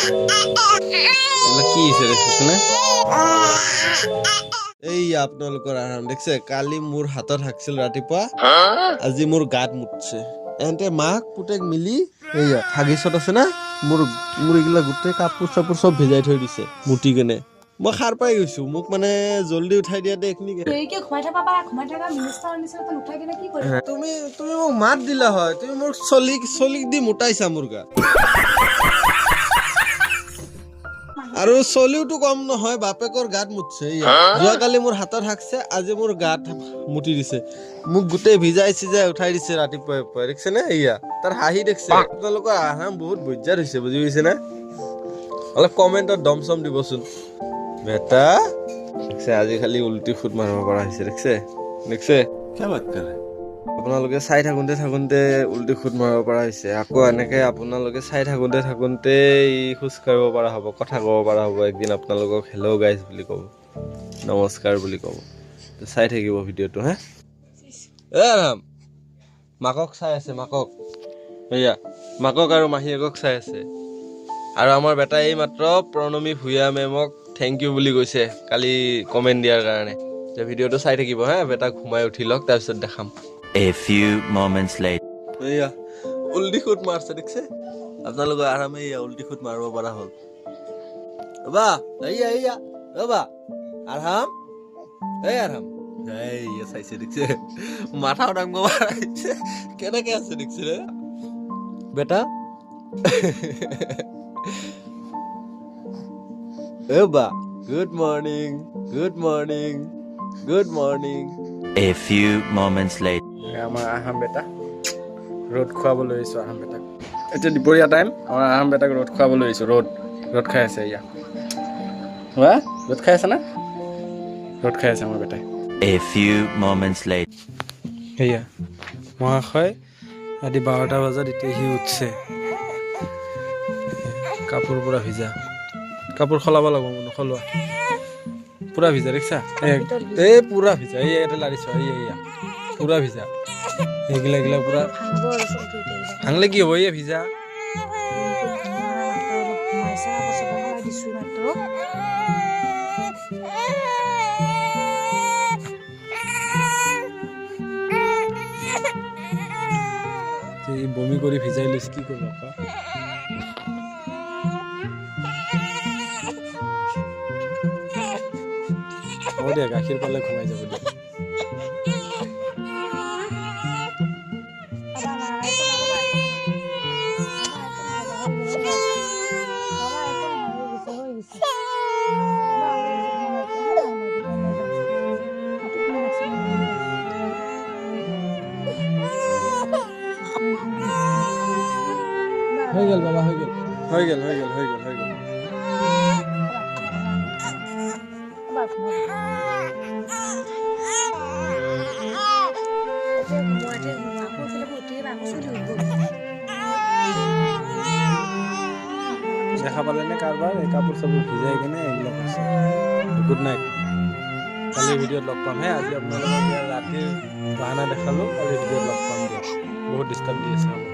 কি হৈছে না এই আপোনালোকৰ আৰাম দেখছে কালি মোৰ হাতত হাকছিল ৰাতিপুৱা আজি মোৰ গাত মুতছে এন্তে মাক পুতেক মিলি এইয়া হাগিছত আছে না মোৰ এইগিলা গোটেই কাপোৰ চাপোৰ চব ভিজাই থৈ দিছে মুটি কেনে মই খাৰ পাই গৈছো মোক মানে জলদি উঠাই দিয়া দে একনি দেৰিকে ঘুমাই থাকা মিনিষ্টাৰ নিচিনা তই উঠাই কিনে কি কৰিবা তুমি মোক মাত দিলা হয় তুমি মোৰ চলিক দি মুটাইছা মোৰ গাত আৰু চলিওটো কম নহয় বাপেকৰ গাত মুতছে যোৱাকালি মোৰ হাতত হাকছে আজি মোৰ গাত মুটি দিছে মোক গোটেই ভিজাইছে যে উঠাই দিছে ৰাতিপুৱাই দেখছে নে এয়া তাৰ হাঁহি দেখছে আপোনালোকৰ আৰাম বহুত বজ্জাত হৈছে বুজি পাইছে না অলপ কমেণ্টত দম চম দিবচোন বেটা দেখছে আজি খালি উল্টি ফুট মাৰিব পৰা হৈছে দেখছে কি বাত কৰে আপোনালোকে চাই থাকোঁতে উল্টি খুদ মাৰিব পৰা হৈছে আকৌ এনেকে আপোনালোকে চাই থাকোঁতে খোজ কাঢ়িব পৰা হ'ব কথা ক'ব পৰা হ'ব একদিন আপোনালোকক হেল্ল' গাইজ বুলি ক'ব নমস্কাৰ বুলি ক'ব তো চাই থাকিব ভিডিঅ'টো হে ৰাম মাকক চাই আছে মাকক এয়া মাকক আৰু মাহীয়েকক চাই আছে আৰু আমাৰ বেটাই এই মাত্ৰ প্ৰণমী ভূঞা মেমক থেংক ইউ বুলি কৈছে কালি কমেণ্ট দিয়াৰ কাৰণে যে ভিডিঅ'টো চাই থাকিব হে বেটা ঘুমাই উঠি লওক তাৰপিছত দেখাম A few moments later. এয়া উল্টি খুদ মাৰছে দেখছে আপোনালোকে আৰামে এয়া উল্টি খুদ মাৰিব পৰা হ'ল ৰবা এয়া ৰবা আৰাম এয়া চাইছে দেখছে মাথাও ডাঙব মাৰিছে কেনেকে আছে দেখছে ৰে বেটা ৰবা good morning A few moments later. আমাৰ আহাম বেটা ৰ'দ খুৱাবলৈ আহিছোঁ আহাম বেটাক এতিয়া দুপৰীয়া টাইম আমাৰ আহাম বেটাক ৰ'দ খুৱাবলৈ আহিছোঁ ৰ'দ খাই আছে এয়া ৰ'দ খাই আছে না ৰ'দ খাই আছে আমাৰ বেটাই A few moments later. সেয়া মহাশয় ৰাতি 12টা বজাত এতিয়া সি উঠছে কাপোৰ পুৰা ভিজা কাপোৰ সলাব লাগিব নসলোৱা পুৰা ভিজা দেখিছা এই পুৰা ভিজা এই এটা লাৰিছ এয়া পুৰা ভিজা এইগিলা পুৰা ভাঙলে কি হ'ব এই ভিজা বমি কৰি ভিজাই লৈছে কি কৰিব হ'ব দিয়া গাখীৰ পালে ঘুমাই যাব দিয়া হৈ গ'ল বাবা হৈ গ'ল দেখা পালে নে কাৰোবাৰ এই কাপোৰ চাপোৰ ভিজাই কিনে এইবিলাক আছে গুড নাইট কালি ভিডিঅ'ত লগ পাম হে আজি আপোনালোকক ৰাতিৰ বাহানা দেখালোঁ কালি ভিডিঅ'ত লগ পাম দিয়া বহুত ডিষ্টাৰ্ব দি আছে